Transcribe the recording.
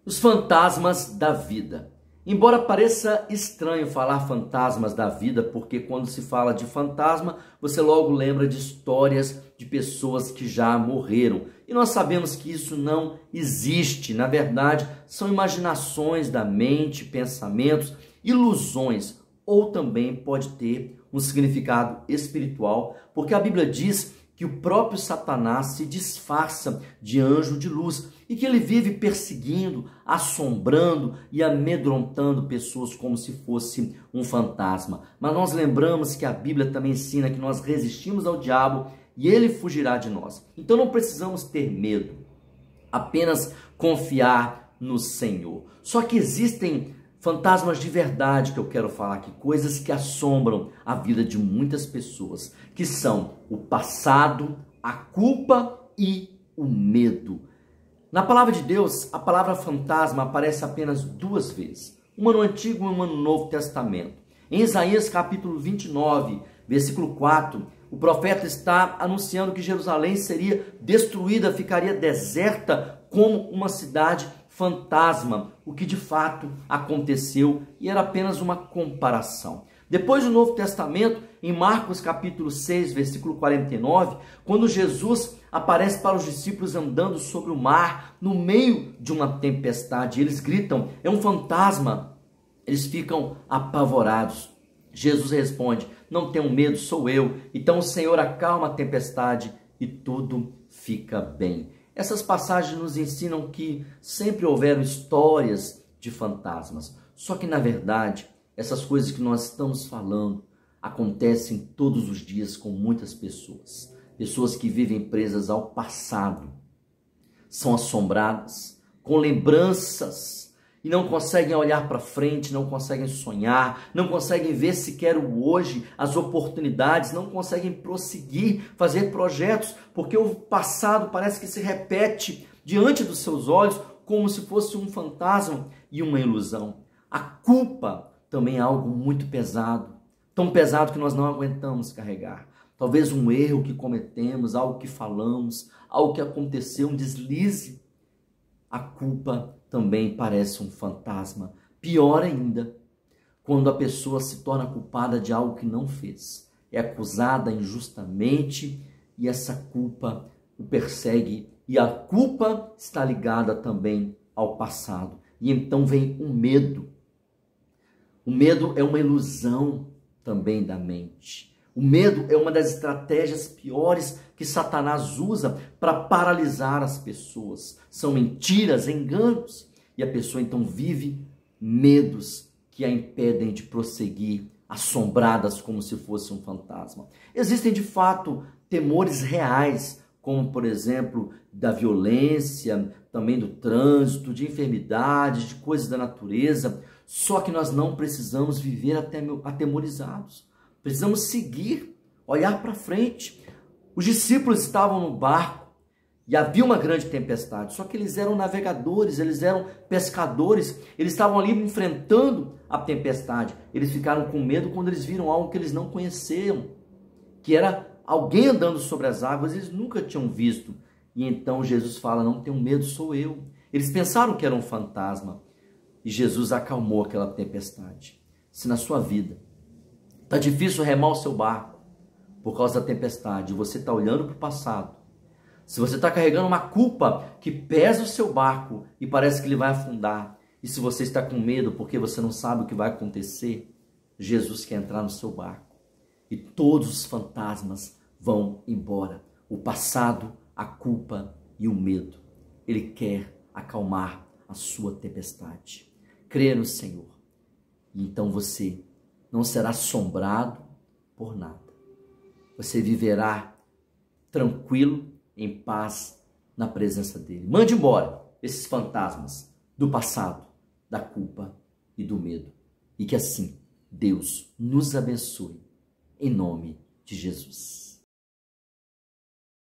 Os fantasmas da vida. Embora pareça estranho falar fantasmas da vida, porque quando se fala de fantasma, você logo lembra de histórias de pessoas que já morreram. E nós sabemos que isso não existe. Na verdade, são imaginações da mente, pensamentos, ilusões, ou também pode ter um significado espiritual, porque a Bíblia diz que o próprio Satanás se disfarça de anjo de luz e que ele vive perseguindo, assombrando e amedrontando pessoas como se fosse um fantasma. Mas nós lembramos que a Bíblia também ensina que nós resistimos ao diabo e ele fugirá de nós. Então não precisamos ter medo, apenas confiar no Senhor. Só que existem fantasmas de verdade que eu quero falar aqui, coisas que assombram a vida de muitas pessoas, que são o passado, a culpa e o medo. Na palavra de Deus, a palavra fantasma aparece apenas 2 vezes, uma no Antigo e uma no Novo Testamento. Em Isaías capítulo 29, versículo 4, o profeta está anunciando que Jerusalém seria destruída, ficaria deserta como uma cidade fantasma, o que de fato aconteceu e era apenas uma comparação. Depois do Novo Testamento, em Marcos capítulo 6, versículo 49, quando Jesus aparece para os discípulos andando sobre o mar, no meio de uma tempestade, eles gritam, é um fantasma, eles ficam apavorados. Jesus responde, não tenham medo, sou eu. Então o Senhor acalma a tempestade e tudo fica bem. Essas passagens nos ensinam que sempre houveram histórias de fantasmas. Só que, na verdade, essas coisas que nós estamos falando acontecem todos os dias com muitas pessoas. Pessoas que vivem presas ao passado, são assombradas com lembranças e não conseguem olhar para frente, não conseguem sonhar, não conseguem ver sequer o hoje, as oportunidades, não conseguem prosseguir, fazer projetos, porque o passado parece que se repete diante dos seus olhos como se fosse um fantasma e uma ilusão. A culpa também é algo muito pesado, tão pesado que nós não aguentamos carregar. Talvez um erro que cometemos, algo que falamos, algo que aconteceu, um deslize. A culpa também parece um fantasma. Pior ainda, quando a pessoa se torna culpada de algo que não fez. É acusada injustamente e essa culpa o persegue. E a culpa está ligada também ao passado. E então vem o medo. O medo é uma ilusão também da mente. O medo é uma das estratégias piores que Satanás usa para paralisar as pessoas. São mentiras, enganos. E a pessoa então vive medos que a impedem de prosseguir, assombradas como se fosse um fantasma. Existem de fato temores reais, como por exemplo da violência, também do trânsito, de enfermidades, de coisas da natureza. Só que nós não precisamos viver atemorizados. Precisamos seguir, olhar para frente. Os discípulos estavam no barco e havia uma grande tempestade, só que eles eram navegadores, eles eram pescadores, eles estavam ali enfrentando a tempestade. Eles ficaram com medo quando eles viram algo que eles não conheciam, que era alguém andando sobre as águas, eles nunca tinham visto. E então Jesus fala, não tenham medo, sou eu. Eles pensaram que era um fantasma e Jesus acalmou aquela tempestade. Se na sua vida está difícil remar o seu barco por causa da tempestade, você está olhando para o passado, se você está carregando uma culpa que pesa o seu barco e parece que ele vai afundar, e se você está com medo porque você não sabe o que vai acontecer, Jesus quer entrar no seu barco e todos os fantasmas vão embora. O passado, a culpa e o medo. Ele quer acalmar a sua tempestade. Crê no Senhor e então você não será assombrado por nada. Você viverá tranquilo, em paz, na presença dele. Mande embora esses fantasmas do passado, da culpa e do medo. E que assim Deus nos abençoe, em nome de Jesus.